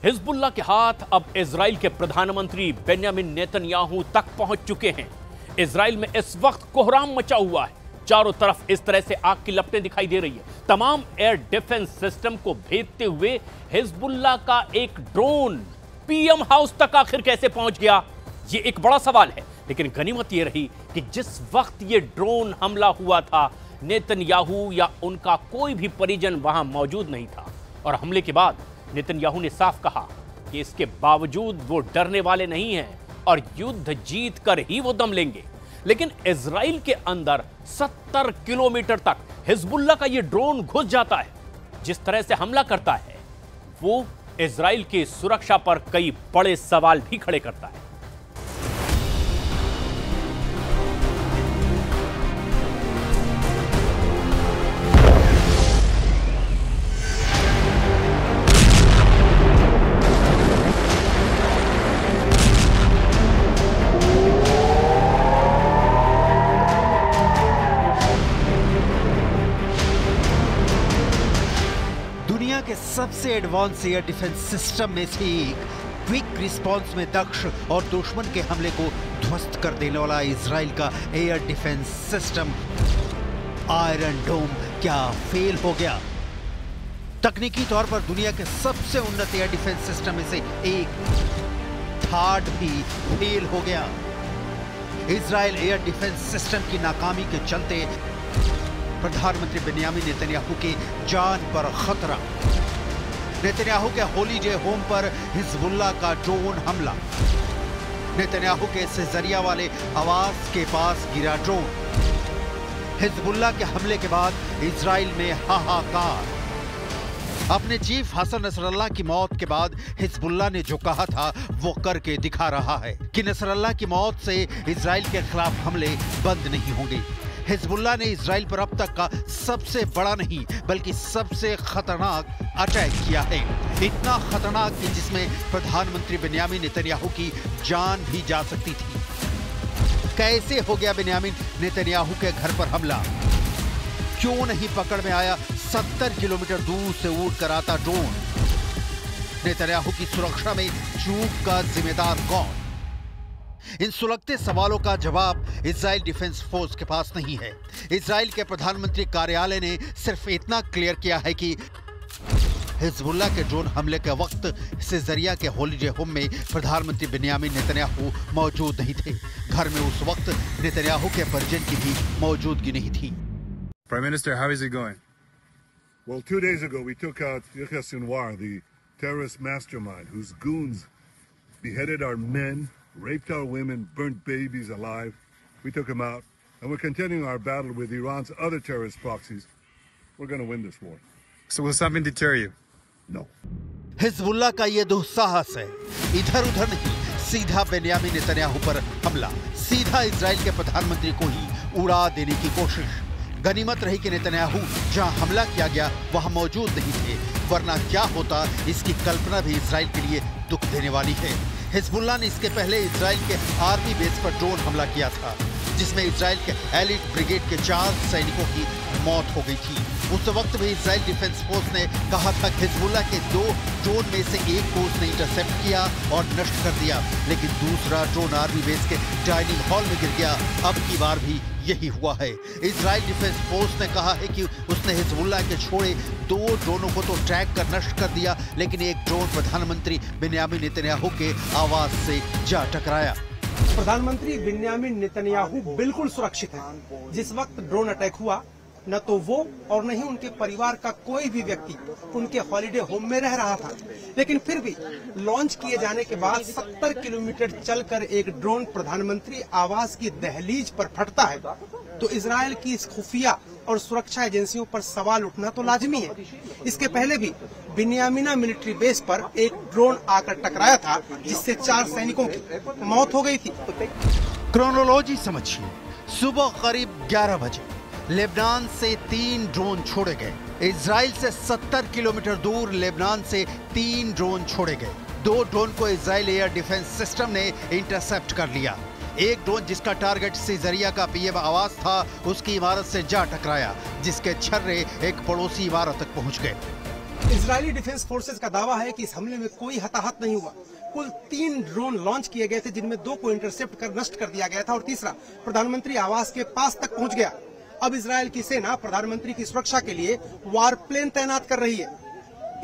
Hezbollah के हाथ अब इजराइल के प्रधानमंत्री बेंयामिन नेतन्याहू तक पहुंच चुके हैं। इजराइल में इस वक्त कोहराम मचा हुआ है। चारों तरफ इस तरह से आग की लपटें दिखाई दे रही है। तमाम एयर डिफेंस सिस्टम को भेदते हुए हिजबुल्लाह का एक ड्रोन पीएम हाउस तक आखिर कैसे पहुंच गया, यह एक बड़ा सवाल है। लेकिन गनीमत यह रही कि जिस वक्त यह ड्रोन हमला हुआ था, नेतन्याहू या उनका कोई भी परिजन वहां मौजूद नहीं था। और हमले के बाद नेतन्याहू ने साफ कहा कि इसके बावजूद वो डरने वाले नहीं हैं और युद्ध जीत कर ही वो दम लेंगे। लेकिन इजराइल के अंदर 70 किलोमीटर तक हिजबुल्लाह का ये ड्रोन घुस जाता है। जिस तरह से हमला करता है वो इजराइल की सुरक्षा पर कई बड़े सवाल भी खड़े करता है। के सबसे एडवांस एयर डिफेंस सिस्टम में से एक, क्विक रिस्पांस में दक्ष और दुश्मन के हमले को ध्वस्त कर देने वाला इजराइल का एयर डिफेंस सिस्टम आयरन डोम क्या फेल हो गया? तकनीकी तौर पर दुनिया के सबसे उन्नत एयर डिफेंस सिस्टम में से एक, थार्ड भी फेल हो गया। इजराइल एयर डिफेंस सिस्टम की नाकामी के चलते प्रधानमंत्री बेंयामिन नेतन्याहू की जान पर खतरा। नेतन्याहू के हॉलीडे होम पर हिजबुल्लाह का ड्रोन हमला। नेतन्याहू के सिजरिया वाले आवास के पास गिरा ड्रोन। हिजबुल्लाह के हमले के बाद इजराइल में हाहाकार। अपने चीफ हसन नसरल्लाह की मौत के बाद हिजबुल्लाह ने जो कहा था वो करके दिखा रहा है कि नसरल्लाह की मौत से इजराइल के खिलाफ हमले बंद नहीं होंगे। हिजबुल्लाह ने इजराइल पर अब तक का सबसे बड़ा नहीं बल्कि सबसे खतरनाक अटैक किया है। इतना खतरनाक कि जिसमें प्रधानमंत्री बेंयामिन नेतन्याहू की जान भी जा सकती थी। कैसे हो गया बेंयामिन नेतन्याहू के घर पर हमला? क्यों नहीं पकड़ में आया 70 किलोमीटर दूर से उड़ कर आता ड्रोन? नेतन्याहू की सुरक्षा में चूक का जिम्मेदार कौन? इन सुलगते सवालों का जवाब इजराइल डिफेंस फोर्स के पास नहीं है। इजराइल के प्रधानमंत्री कार्यालय ने सिर्फ इतना क्लियर किया है कि हिजबुल्लाह के ड्रोन हमले के वक्त सिजरिया के हॉलीडे होम में प्रधानमंत्री बेंयामिन नेतन्याहू मौजूद नहीं थे। घर में उस वक्त नेतन्याहू के परिजन की भी मौजूदगी नहीं थी। Prime Minister, how is it going? Well, 2 days ago we took out Yahya Sinwar, the terrorist mastermind whose goons beheaded our men, raped our women, burnt babies alive. We took him out, and we're continuing our battle with Iran's other terrorist proxies. We're going to win this war. So will something deter you? No. Hezbollah का ये दुस्साहस है। इधर उधर नहीं, सीधा Benjamin Netanyahu पर हमला, सीधा इजराइल के प्रधानमंत्री को ही उड़ा देने की कोशिश। गनीमत रही कि नेतन्याहू जहां हमला किया गया वहां मौजूद नहीं थे, वरना क्या होता इसकी कल्पना भी इजराइल के लिए दुख देने वाली है। हिजबुल्लाह ने इसके पहले इजराइल के आर्मी बेस पर ड्रोन हमला किया था, जिसमें इजराइल के एलिट ब्रिगेड के 4 सैनिकों की मौत हो गई थी। उस वक्त भी इजराइल डिफेंस फोर्स ने कहा था कि हिजबुल्लाह के 2 ड्रोन में से एक को उसने इंटरसेप्ट किया और नष्ट कर दिया, लेकिन दूसरा ड्रोन आर्मी बेस के डाइनिंग हॉल में गिर गया। अब की बार भी यही हुआ है। इजराइल डिफेंस फोर्स ने कहा है कि उसने हिजबुल्लाह के छोड़े 2 ड्रोनों को तो ट्रैक कर नष्ट कर दिया, लेकिन एक ड्रोन प्रधानमंत्री बेंयामिन नेतन्याहू के आवास से जा टकराया। प्रधानमंत्री बेंयामिन नेतन्याहू बिल्कुल सुरक्षित है। जिस वक्त ड्रोन अटैक हुआ, न तो वो और न ही उनके परिवार का कोई भी व्यक्ति उनके हॉलिडे होम में रह रहा था। लेकिन फिर भी लॉन्च किए जाने के बाद 70 किलोमीटर चलकर एक ड्रोन प्रधानमंत्री आवास की दहलीज पर फटता है तो इजराइल की इस खुफिया और सुरक्षा एजेंसियों पर सवाल उठना तो लाजमी है। इसके पहले भी बेंयामिना मिलिट्री बेस पर एक ड्रोन आकर टकराया था, जिससे 4 सैनिकों की मौत हो गई थी। क्रोनोलॉजी समझिए। सुबह करीब 11 बजे लेबनान से 3 ड्रोन छोड़े गए। इजराइल से 70 किलोमीटर दूर लेबनान से 3 ड्रोन छोड़े गए। 2 ड्रोन को इजराइल एयर डिफेंस सिस्टम ने इंटरसेप्ट कर लिया। एक ड्रोन जिसका टारगेट सिजरिया का पीएम आवास था, उसकी इमारत से जा टकराया, जिसके छर्रे एक पड़ोसी इमारत तक पहुंच गए। इजरायली डिफेंस फोर्सेज का दावा है कि इस हमले में कोई हताहत नहीं हुआ। कुल 3 ड्रोन लॉन्च किए गए थे, जिनमें 2 को इंटरसेप्ट कर नष्ट कर दिया गया था और तीसरा प्रधानमंत्री आवास के पास तक पहुंच गया। अब इजरायल की सेना प्रधानमंत्री की सुरक्षा के लिए वारप्लेन तैनात कर रही है।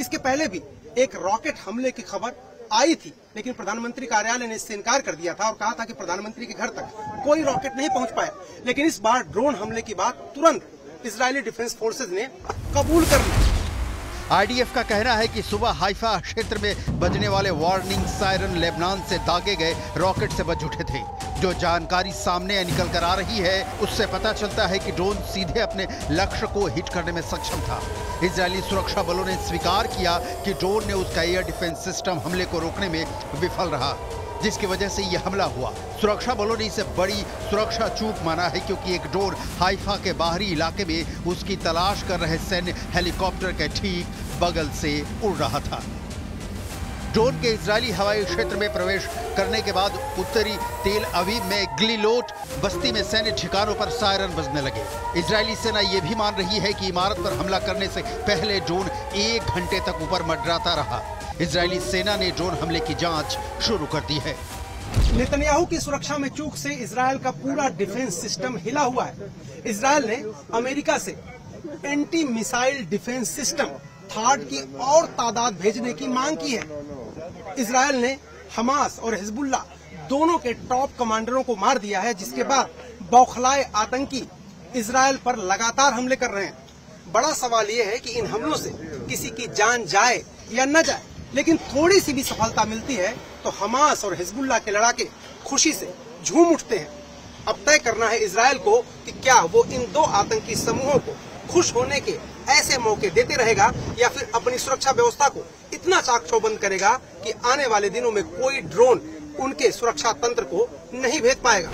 इसके पहले भी एक रॉकेट हमले की खबर आई थी, लेकिन प्रधानमंत्री कार्यालय ने इससे इनकार कर दिया था और कहा था कि प्रधानमंत्री के घर तक कोई रॉकेट नहीं पहुंच पाया। लेकिन इस बार ड्रोन हमले की बात तुरंत इजरायली डिफेंस फोर्सेज ने कबूल कर ली। आईडीएफ का कहना है कि सुबह हाइफा क्षेत्र में बजने वाले वार्निंग सायरन लेबनान से दागे गए रॉकेट से बज उठे थे। जो जानकारी सामने निकल कर आ रही है, उससे पता चलता है कि ड्रोन सीधे अपने लक्ष्य को हिट करने में सक्षम था। इजरायली सुरक्षा बलों ने स्वीकार किया कि ड्रोन ने उसका एयर डिफेंस सिस्टम हमले को रोकने में विफल रहा, जिसकी वजह से यह हमला हुआ। सुरक्षा बलों ने इसे बड़ी सुरक्षा चूक माना है, क्योंकि एक ड्रोन हाइफा के बाहरी इलाके में उसकी तलाश कर रहे सैन्य हेलीकॉप्टर के ठीक बगल से उड़ रहा था। ड्रोन के इजरायली हवाई क्षेत्र में प्रवेश करने के बाद उत्तरी तेल अवीव में ग्लिलोट बस्ती में सैन्य ठिकानों पर सायरन बजने लगे। इजरायली सेना यह भी मान रही है कि इमारत पर हमला करने से पहले ड्रोन 1 घंटे तक ऊपर मंडराता रहा। इजरायली सेना ने ड्रोन हमले की जांच शुरू कर दी है। नेतन्याहू की सुरक्षा में चूक से इजरायल का पूरा डिफेंस सिस्टम हिला हुआ है। इजरायल ने अमेरिका से एंटी मिसाइल डिफेंस सिस्टम थाड की और तादाद भेजने की मांग की है। इजरायल ने हमास और हिजबुल्ला दोनों के टॉप कमांडरों को मार दिया है, जिसके बाद बौखलाए आतंकी इजरायल पर लगातार हमले कर रहे हैं। बड़ा सवाल यह है कि इन हमलों से किसी की जान जाए या न जाए, लेकिन थोड़ी सी भी सफलता मिलती है तो हमास और हिजबुल्ला के लड़ाके खुशी से झूम उठते हैं। अब तय करना है इजरायल को कि क्या वो इन 2 आतंकी समूहों को खुश होने के ऐसे मौके देते रहेगा या फिर अपनी सुरक्षा व्यवस्था को इतना चाक चौबंद करेगा कि आने वाले दिनों में कोई ड्रोन उनके सुरक्षा तंत्र को नहीं भेद पाएगा।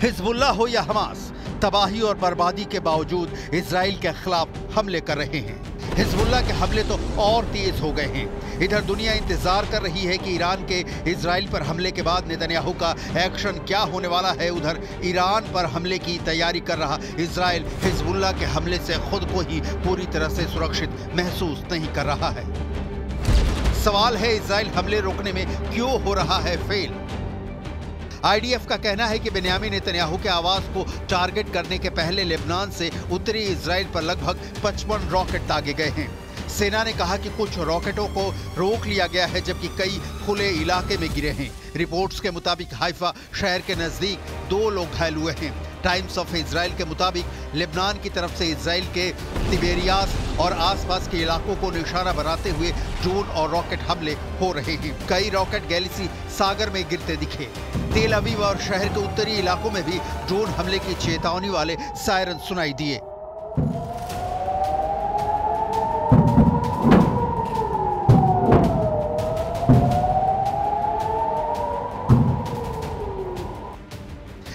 हिजबुल्ला हो या हमास, तबाही और बर्बादी के बावजूद इजराइल के खिलाफ हमले कर रहे हैं। हिजबुल्ला के हमले तो और तेज हो गए हैं। इधर दुनिया इंतजार कर रही है कि ईरान के इजराइल पर हमले के बाद नेतन्याहू का एक्शन क्या होने वाला है। उधर ईरान पर हमले की तैयारी कर रहा इजराइल हिजबुल्ला के हमले से खुद को ही पूरी तरह से सुरक्षित महसूस नहीं कर रहा है। सवाल है, इजराइल हमले रोकने में क्यों हो रहा है फेल। आईडीएफ का कहना है कि बेन्यामिन नेतन्याहू के आवास को टारगेट करने के पहले लेबनान से उत्तरी इजराइल पर लगभग 55 रॉकेट दागे गए हैं। सेना ने कहा कि कुछ रॉकेटों को रोक लिया गया है, जबकि कई खुले इलाके में गिरे हैं। रिपोर्ट्स के मुताबिक हाइफा शहर के नजदीक 2 लोग घायल हुए हैं। टाइम्स ऑफ इजराइल के मुताबिक लेबनान की तरफ से इजराइल के तिबेरियास और आसपास के इलाकों को निशाना बनाते हुए ड्रोन और रॉकेट हमले हो रहे हैं। कई रॉकेट गैलिसी सागर में गिरते दिखे। तेल अवीव और शहर के उत्तरी इलाकों में भी ड्रोन हमले की चेतावनी वाले सायरन सुनाई दिए।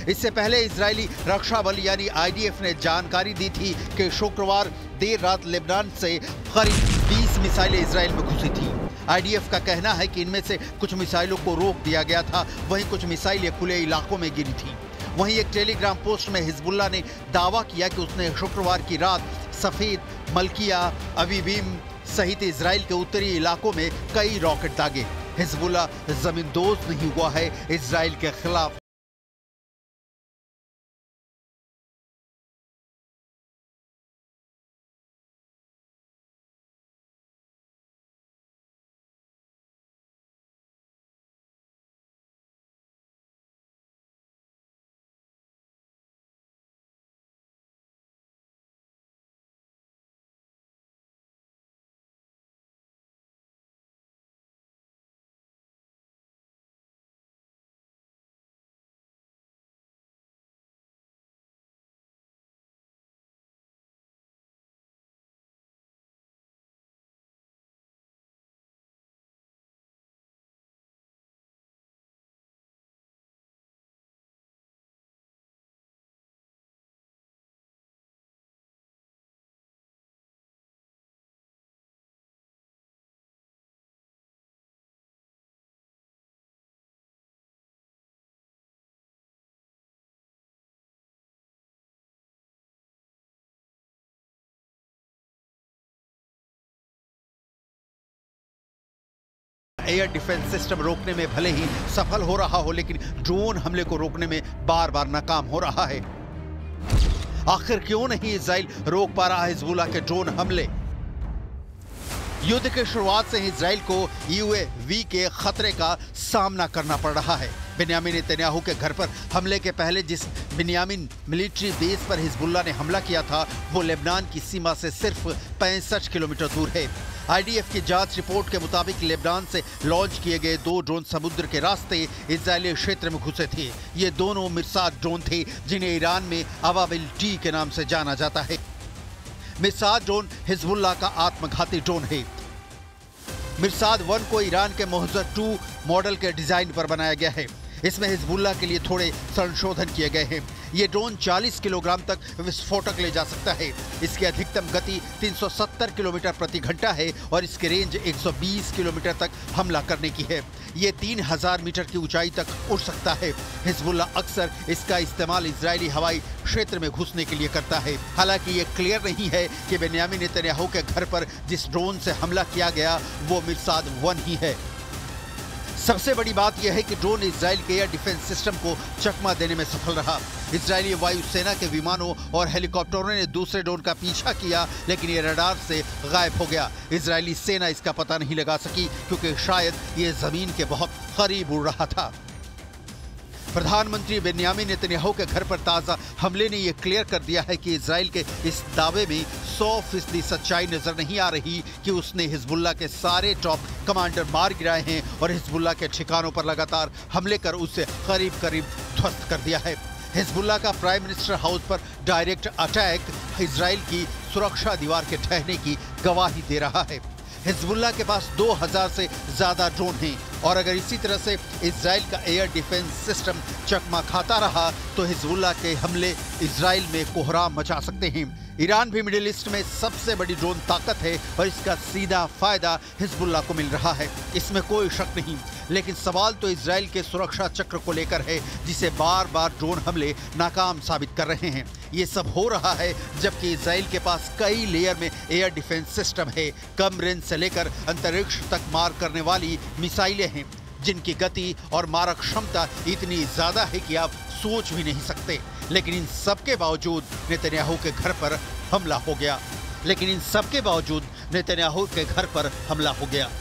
इससे पहले इजरायली रक्षा बल यानी आईडीएफ ने जानकारी दी थी कि शुक्रवार देर रात लेबनान से करीब 20 मिसाइलें इजरायल में घुसी थी। आईडीएफ का कहना है कि इनमें से कुछ मिसाइलों को रोक दिया गया था, वहीं कुछ मिसाइलें खुले इलाकों में गिरी थी। वहीं एक टेलीग्राम पोस्ट में हिजबुल्ला ने दावा किया कि उसने शुक्रवार की रात सफेद, मलकिया, अवीबीम सहित इजरायल के उत्तरी इलाकों में कई रॉकेट दागे। हिजबुल्ला जमींदोज नहीं हुआ है इजरायल के खिलाफ। एयर डिफेंस सिस्टम रोकने में भले ही सफल हो रहा हो, लेकिन ड्रोन हमले को रोकने में बार बार नाकाम हो रहा है। आखिर क्यों नहीं इजराइल रोक पा रहा हिजबुल्लाह के ड्रोन हमले? युद्ध के शुरुआत से इजराइल को यूएवी के खतरे का सामना करना पड़ रहा है। बेन्यामिन नेतन्याहू के घर पर हमले के पहले जिस बेन्यामिन मिलिट्री बेस पर हिजबुल्लाह ने हमला किया था, वो लेबनान की सीमा से सिर्फ 65 किलोमीटर दूर है। आईडीएफ की जांच रिपोर्ट के मुताबिक लेबनान से लॉन्च किए गए 2 ड्रोन समुद्र के रास्ते इजरायली क्षेत्र में घुसे थे। ये दोनों मिर्साद ड्रोन थे, जिन्हें ईरान में अबाबिल टी के नाम से जाना जाता है। मिर्साद ड्रोन हिजबुल्लाह का आत्मघाती ड्रोन है। मिर्साद 1 को ईरान के मोहज़र 2 मॉडल के डिजाइन पर बनाया गया है। इसमें हिजबुल्लाह के लिए थोड़े संशोधन किए गए हैं। ये ड्रोन 40 किलोग्राम तक विस्फोटक ले जा सकता है। इसकी अधिकतम गति 370 किलोमीटर प्रति घंटा है और इसकी रेंज 120 किलोमीटर तक हमला करने की है। ये 3000 मीटर की ऊंचाई तक उड़ सकता है। हिजबुल्लाह अक्सर इसका इस्तेमाल इजरायली हवाई क्षेत्र में घुसने के लिए करता है। हालांकि ये क्लियर नहीं है कि बेन्यामिन नेतन्याहू के घर पर जिस ड्रोन से हमला किया गया वो मिर्साद 1 ही है। सबसे बड़ी बात यह है कि ड्रोन इजराइल के एयर डिफेंस सिस्टम को चकमा देने में सफल रहा। इजरायली वायुसेना के विमानों और हेलीकॉप्टरों ने दूसरे ड्रोन का पीछा किया, लेकिन ये रडार से गायब हो गया। इजरायली सेना इसका पता नहीं लगा सकी, क्योंकि शायद ये जमीन के बहुत करीब उड़ रहा था। प्रधानमंत्री बेन्यामिन नेतन्याहू के घर पर ताज़ा हमले ने यह क्लियर कर दिया है कि इजराइल के इस दावे में 100% सच्चाई नजर नहीं आ रही कि उसने हिजबुल्लाह के सारे टॉप कमांडर मार गिराए हैं और हिजबुल्लाह के ठिकानों पर लगातार हमले कर उसे करीब करीब ध्वस्त कर दिया है। हिजबुल्लाह का प्राइम मिनिस्टर हाउस पर डायरेक्ट अटैक इजराइल की सुरक्षा दीवार के ढहने की गवाही दे रहा है। हिजबुल्लाह के पास 2000 से ज्यादा ड्रोन हैं और अगर इसी तरह से इजराइल का एयर डिफेंस सिस्टम चकमा खाता रहा तो हिजबुल्लाह के हमले इजराइल में कोहराम मचा सकते हैं। ईरान भी मिडिल ईस्ट में सबसे बड़ी ड्रोन ताकत है और इसका सीधा फायदा हिजबुल्लाह को मिल रहा है, इसमें कोई शक नहीं। लेकिन सवाल तो इजराइल के सुरक्षा चक्र को लेकर है, जिसे बार बार ड्रोन हमले नाकाम साबित कर रहे हैं। ये सब हो रहा है जबकि इजराइल के पास कई लेयर में एयर डिफेंस सिस्टम है। कम रेंज से लेकर अंतरिक्ष तक मार करने वाली मिसाइलें हैं, जिनकी गति और मारक क्षमता इतनी ज्यादा है कि आप सोच भी नहीं सकते। लेकिन इन सब के बावजूद नेतन्याहू के घर पर हमला हो गया।